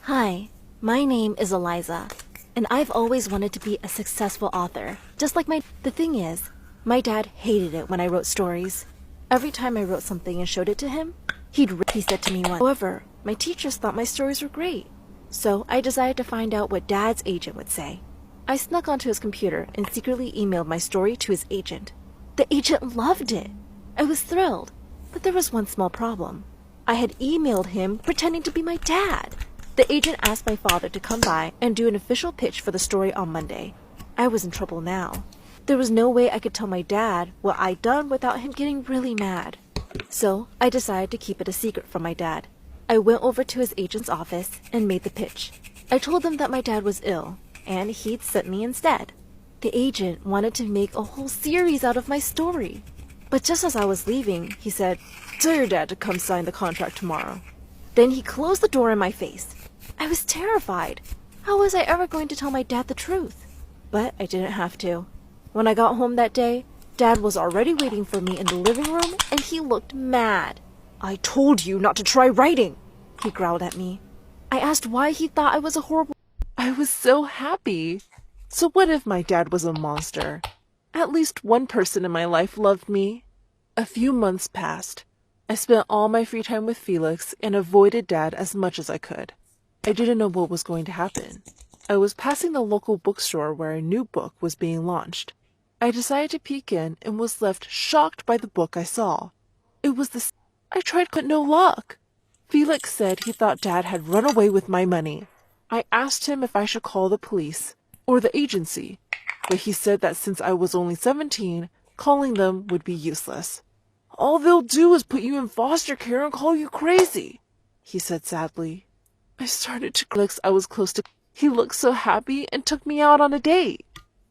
Hi, my name is Eliza, and I've always wanted to be a successful author, just like The thing is, my dad hated it when I wrote stories. Every time I wrote something and showed it to him, he said to me once. However, my teachers thought my stories were great, so I decided to find out what Dad's agent would say. I snuck onto his computer and secretly emailed my story to his agent. The agent loved it. I was thrilled, but there was one small problem. I had emailed him pretending to be my dad. The agent asked my father to come by and do an official pitch for the story on Monday. I was in trouble now. There was no way I could tell my dad what I'd done without him getting really mad. So I decided to keep it a secret from my dad. I went over to his agent's office and made the pitch. I told him that my dad was ill, and he'd sent me instead. The agent wanted to make a whole series out of my story. But just as I was leaving, he said, "Tell your dad to come sign the contract tomorrow." Then he closed the door in my face. I was terrified. How was I ever going to tell my dad the truth? But I didn't have to. When I got home that day, Dad was already waiting for me in the living room, and he looked mad. "I told you not to try writing," he growled at me. I asked why he thought I was a horrible... I was so happy. So what if my dad was a monster? At least one person in my life loved me. A few months passed. I spent all my free time with Felix and avoided Dad as much as I could. I didn't know what was going to happen. I was passing the local bookstore where a new book was being launched. I decided to peek in and was left shocked by the book I saw. It was I tried but no luck. Felix said he thought Dad had run away with my money. I asked him if I should call the police or the agency, but he said that since I was only 17, calling them would be useless. "All they'll do is put you in foster care and call you crazy," he said sadly. I started to cry. I was close to... He looked so happy and took me out on a date.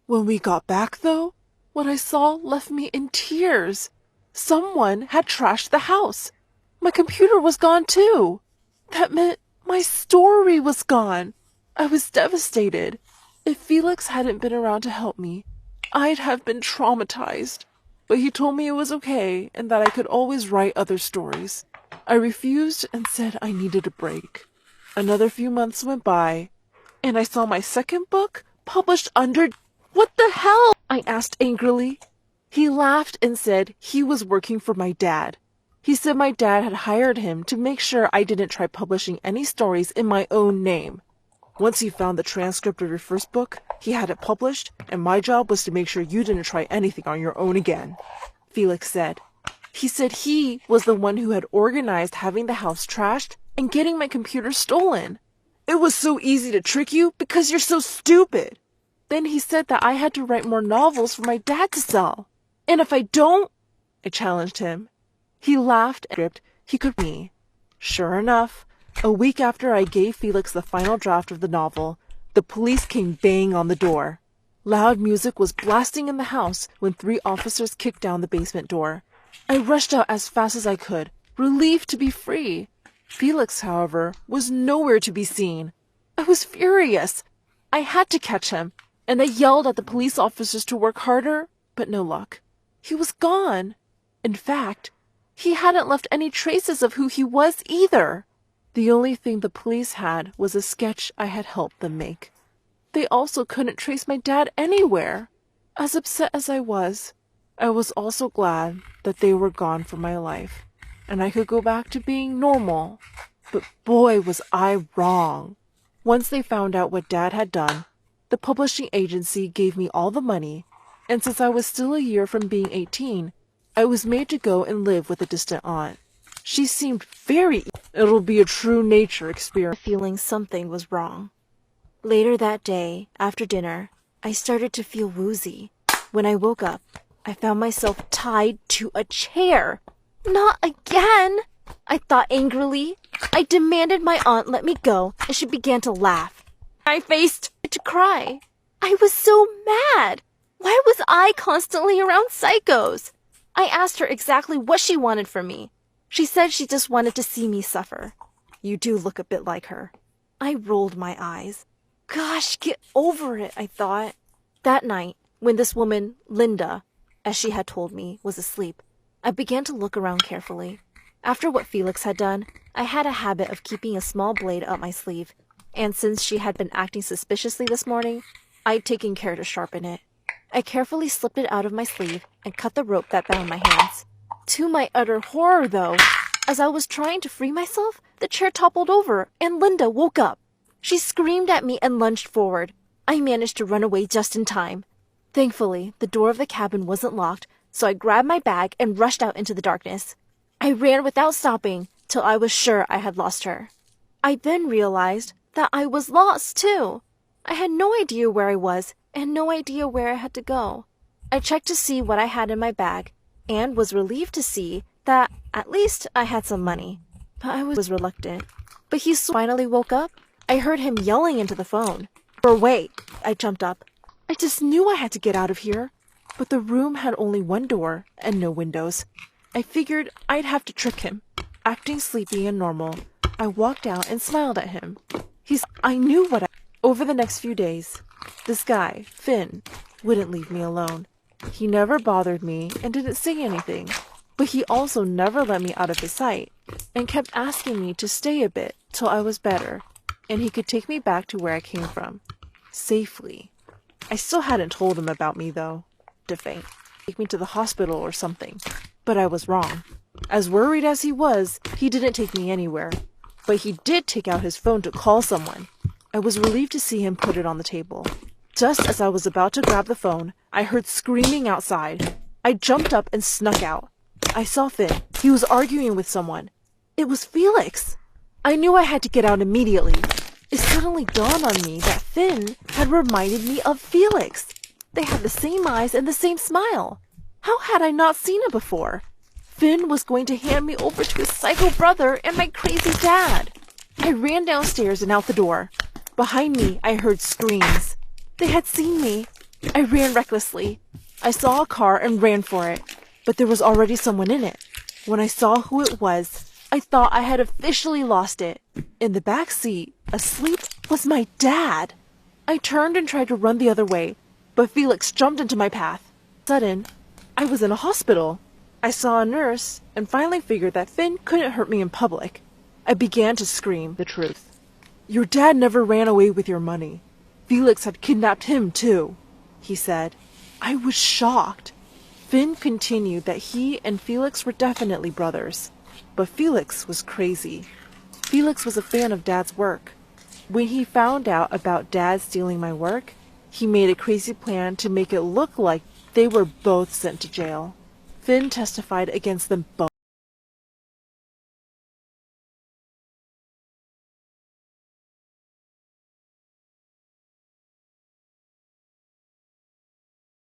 When we got back, though, what I saw left me in tears. Someone had trashed the house. My computer was gone, too. That meant my story was gone. I was devastated. If Felix hadn't been around to help me, I'd have been traumatized. But he told me it was okay and that I could always write other stories. I refused and said I needed a break. Another few months went by, and I saw my second book published under... What the hell? I asked angrily. He laughed and said he was working for my dad. He said my dad had hired him to make sure I didn't try publishing any stories in my own name. Once he found the transcript of your first book, he had it published, and my job was to make sure you didn't try anything on your own again, Felix said. He said he was the one who had organized having the house trashed and getting my computer stolen. It was so easy to trick you because you're so stupid. Then he said that I had to write more novels for my dad to sell. And if I don't, I challenged him. He laughed and he could me. Sure enough, a week after I gave Felix the final draft of the novel, the police came banging on the door. Loud music was blasting in the house when 3 officers kicked down the basement door. I rushed out as fast as I could, relieved to be free. Felix, however, was nowhere to be seen. I was furious. I had to catch him, and I yelled at the police officers to work harder, but no luck. He was gone. In fact, he hadn't left any traces of who he was either. The only thing the police had was a sketch I had helped them make. They also couldn't trace my dad anywhere. As upset as I was also glad that they were gone from my life, and I could go back to being normal. But boy, was I wrong. Once they found out what Dad had done, the publishing agency gave me all the money, and since I was still a year from being 18, I was made to go and live with a distant aunt. She seemed very... It'll be a true nature experience. Feeling something was wrong. Later that day, after dinner, I started to feel woozy. When I woke up, I found myself tied to a chair. "Not again!" I thought angrily. I demanded my aunt let me go, and she began to laugh. I faced to cry. I was so mad. Why was I constantly around psychos? I asked her exactly what she wanted from me. She said she just wanted to see me suffer. You do look a bit like her. I rolled my eyes. Gosh, get over it, I thought. That night, when this woman, Linda, as she had told me, was asleep, I began to look around carefully. After what Felix had done, I had a habit of keeping a small blade up my sleeve. and since she had been acting suspiciously this morning, I'd taken care to sharpen it. I carefully slipped it out of my sleeve and cut the rope that bound my hands. To my utter horror, though, as I was trying to free myself, the chair toppled over and Linda woke up. She screamed at me and lunged forward. I managed to run away just in time. Thankfully, the door of the cabin wasn't locked, so I grabbed my bag and rushed out into the darkness. I ran without stopping till I was sure I had lost her. I then realized that I was lost, too. I had no idea where I was and no idea where I had to go. I checked to see what I had in my bag and was relieved to see that at least I had some money. But I was reluctant. But he finally woke up. I heard him yelling into the phone. Or wait, I jumped up. I just knew I had to get out of here. But the room had only one door and no windows. I figured I'd have to trick him. Acting sleepy and normal, I walked out and smiled at him. I knew what Over the next few days, this guy, Finn, wouldn't leave me alone. He never bothered me and didn't say anything, but he also never let me out of his sight and kept asking me to stay a bit till I was better and he could take me back to where I came from, safely. I still hadn't told him about me, though. To take me to the hospital or something, but I was wrong. As worried as he was, he didn't take me anywhere, but he did take out his phone to call someone. I was relieved to see him put it on the table. Just as I was about to grab the phone, I heard screaming outside. I jumped up and snuck out. I saw Finn. He was arguing with someone. It was Felix. I knew I had to get out immediately. It suddenly dawned on me that Finn had reminded me of Felix. They had the same eyes and the same smile. How had I not seen it before? Finn was going to hand me over to his psycho brother and my crazy dad. I ran downstairs and out the door. Behind me, I heard screams. They had seen me. I ran recklessly. I saw a car and ran for it, but there was already someone in it. When I saw who it was, I thought I had officially lost it. In the back seat, asleep, was my dad. I turned and tried to run the other way, but Felix jumped into my path. Sudden, I was in a hospital. I saw a nurse and finally figured that Finn couldn't hurt me in public. I began to scream the truth. Your dad never ran away with your money. Felix had kidnapped him too, he said. I was shocked. Finn continued that he and Felix were definitely brothers, but Felix was crazy. Felix was a fan of Dad's work. When he found out about Dad stealing my work, he made a crazy plan to make it look like they were both sent to jail. Finn testified against them both.